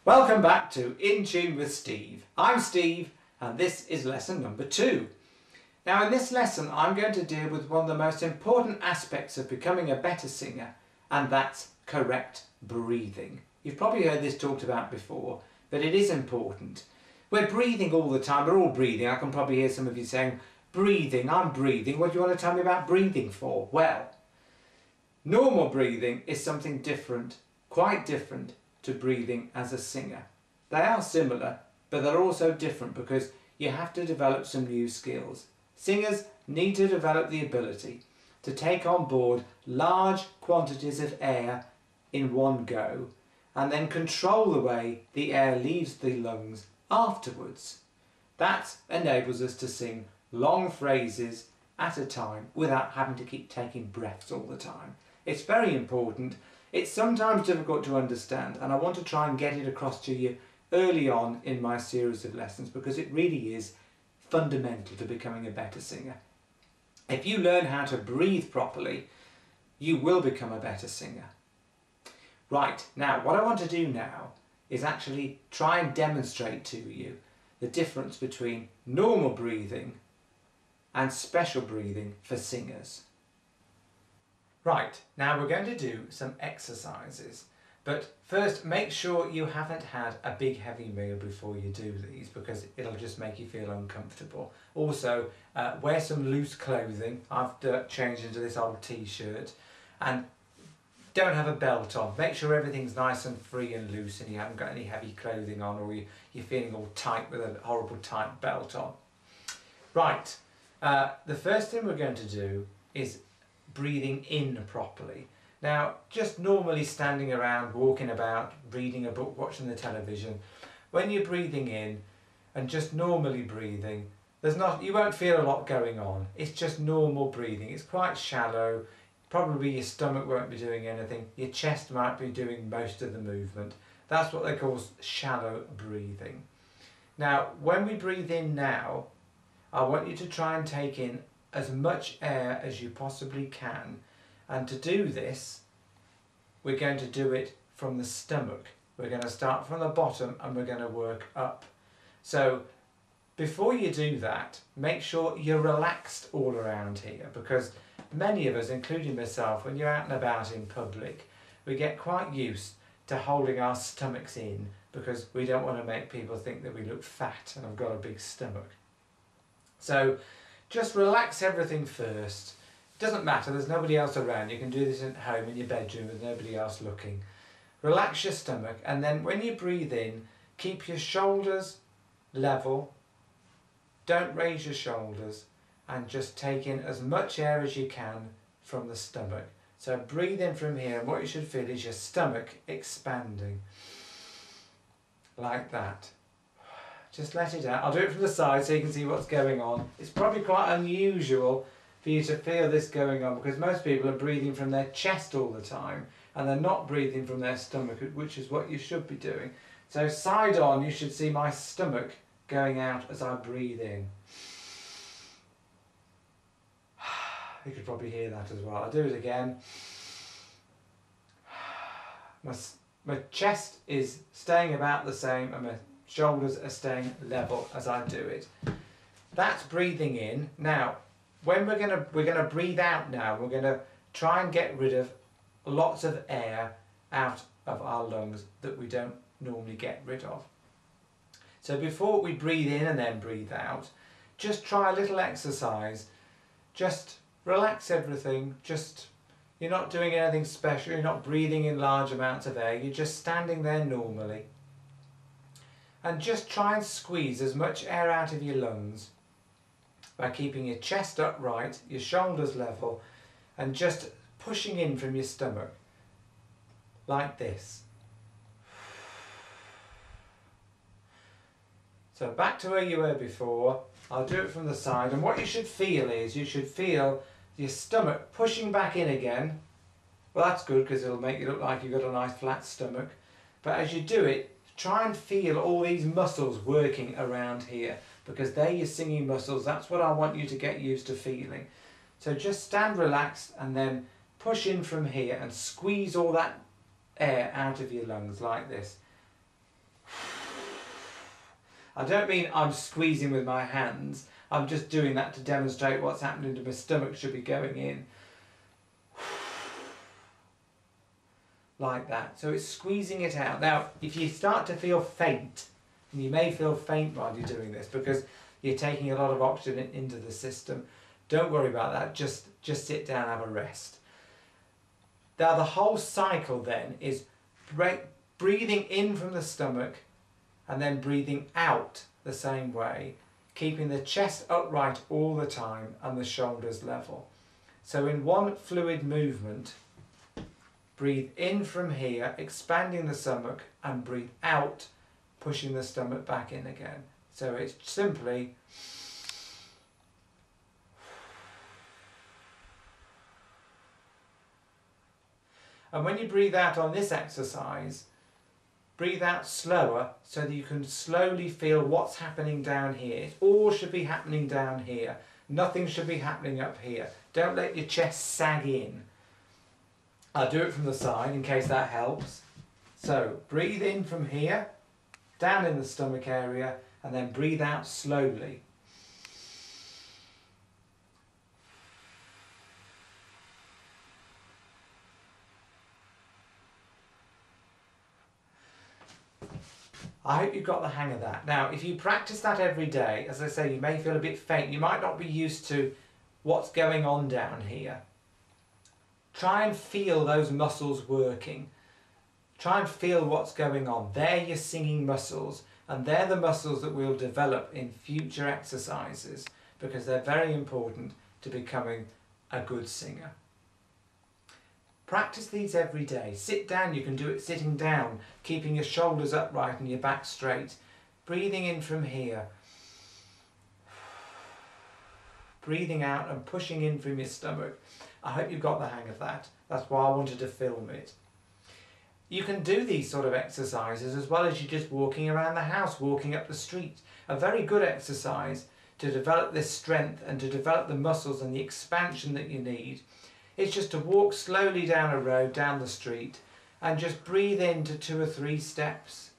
Welcome back to In Tune with Steve. I'm Steve and this is lesson number 2. Now in this lesson I'm going to deal with one of the most important aspects of becoming a better singer, and that's correct breathing. You've probably heard this talked about before, but it is important. We're breathing all the time, we're all breathing. I can probably hear some of you saying, breathing, I'm breathing. What do you want to tell me about breathing for? Well, normal breathing is something different, quite different to breathing as a singer. They are similar, but they're also different because you have to develop some new skills. Singers need to develop the ability to take on board large quantities of air in one go and then control the way the air leaves the lungs afterwards. That enables us to sing long phrases at a time without having to keep taking breaths all the time. It's very important. It's sometimes difficult to understand, and I want to try and get it across to you early on in my series of lessons because it really is fundamental to becoming a better singer. If you learn how to breathe properly, you will become a better singer. Right, now what I want to do now is actually try and demonstrate to you the difference between normal breathing and special breathing for singers. Right, now we're going to do some exercises, but first make sure you haven't had a big heavy meal before you do these because it'll just make you feel uncomfortable. Also, wear some loose clothing. I've changed into this old t-shirt, and don't have a belt on. Make sure everything's nice and free and loose and you haven't got any heavy clothing on, or you're feeling all tight with a horrible tight belt on. Right, the first thing we're going to do is breathing in properly. Now, just normally standing around, walking about, reading a book, watching the television, when you're breathing in and just normally breathing, you won't feel a lot going on. It's just normal breathing. It's quite shallow. Probably your stomach won't be doing anything. Your chest might be doing most of the movement. That's what they call shallow breathing. Now, when we breathe in now, I want you to try and take in as much air as you possibly can, and to do this we're going to do it from the stomach. We're going to start from the bottom and we're going to work up. So before you do that, make sure you're relaxed all around here, because many of us, including myself, when you're out and about in public, we get quite used to holding our stomachs in because we don't want to make people think that we look fat and have got a big stomach. So just relax everything first. It doesn't matter, there's nobody else around. You can do this at home in your bedroom with nobody else looking. Relax your stomach, and then when you breathe in, keep your shoulders level. Don't raise your shoulders, and just take in as much air as you can from the stomach. So breathe in from here, and what you should feel is your stomach expanding. Like that. Just let it out. I'll do it from the side so you can see what's going on. It's probably quite unusual for you to feel this going on because most people are breathing from their chest all the time and they're not breathing from their stomach, which is what you should be doing. So side on, you should see my stomach going out as I breathe in. You could probably hear that as well. I'll do it again. My chest is staying about the same and my shoulders are staying level as I do it. That's breathing in. Now, when we're gonna breathe out now, we're gonna try and get rid of lots of air out of our lungs that we don't normally get rid of. So before we breathe in and then breathe out, just try a little exercise. Just relax everything. You're not doing anything special. You're not breathing in large amounts of air. You're just standing there normally. And just try and squeeze as much air out of your lungs by keeping your chest upright, your shoulders level, and just pushing in from your stomach, like this. So back to where you were before. I'll do it from the side, and what you should feel is, you should feel your stomach pushing back in again. Well, that's good because it'll make you look like you've got a nice flat stomach. But as you do it, try and feel all these muscles working around here, because they're your singing muscles. That's what I want you to get used to feeling. So just stand relaxed and then push in from here and squeeze all that air out of your lungs like this. I don't mean I'm squeezing with my hands, I'm just doing that to demonstrate what's happening to my stomach should be going in. Like that. So it's squeezing it out. Now, if you start to feel faint, and you may feel faint while you're doing this because you're taking a lot of oxygen into the system, don't worry about that. Just sit down and have a rest. Now, the whole cycle then is breathing in from the stomach and then breathing out the same way, keeping the chest upright all the time and the shoulders level. So in one fluid movement, breathe in from here, expanding the stomach, and breathe out, pushing the stomach back in again. So it's simply and when you breathe out on this exercise, breathe out slower so that you can slowly feel what's happening down here. It all should be happening down here. Nothing should be happening up here. Don't let your chest sag in. I'll do it from the side in case that helps. So breathe in from here, down in the stomach area, and then breathe out slowly. I hope you've got the hang of that. Now, if you practice that every day, as I say, you may feel a bit faint. You might not be used to what's going on down here. Try and feel those muscles working. Try and feel what's going on. They're your singing muscles, and they're the muscles that we'll develop in future exercises because they're very important to becoming a good singer. Practice these every day. Sit down, you can do it sitting down, keeping your shoulders upright and your back straight. Breathing in from here. Breathing out and pushing in from your stomach. I hope you've got the hang of that. That's why I wanted to film it. You can do these sort of exercises as well as you just walking around the house, walking up the street. A very good exercise to develop this strength and to develop the muscles and the expansion that you need. It's just to walk slowly down a road, down the street, and just breathe into 2 or 3 steps.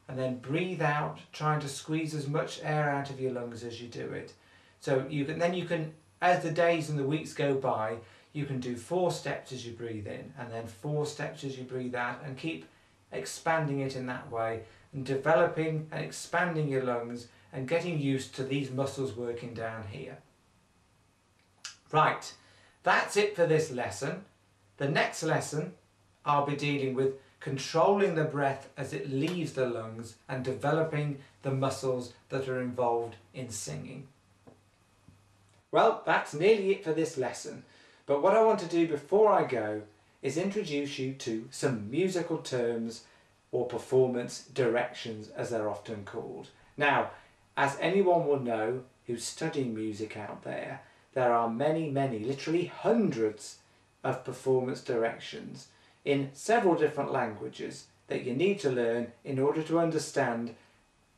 And then breathe out, trying to squeeze as much air out of your lungs as you do it. So you can, as the days and the weeks go by, you can do 4 steps as you breathe in, and then 4 steps as you breathe out, and keep expanding it in that way, and developing and expanding your lungs, and getting used to these muscles working down here. Right. That's it for this lesson. The next lesson I'll be dealing with controlling the breath as it leaves the lungs and developing the muscles that are involved in singing. Well, that's nearly it for this lesson. But what I want to do before I go is introduce you to some musical terms or performance directions as they're often called. Now, as anyone will know who's studying music out there, there are many, literally hundreds of performance directions in several different languages that you need to learn in order to understand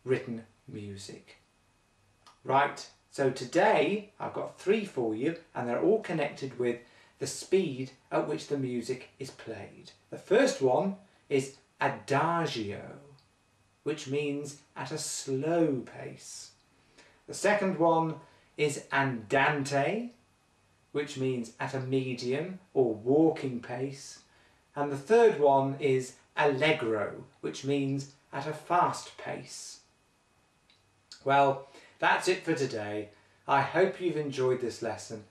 written music. Right, so today I've got 3 for you, and they're all connected with the speed at which the music is played. The first one is adagio, which means at a slow pace. The second one is andante, which means at a medium or walking pace. And the third one is allegro, which means at a fast pace. Well, that's it for today. I hope you've enjoyed this lesson,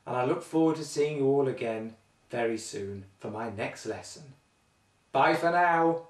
and I look forward to seeing you all again very soon for my next lesson. Bye for now.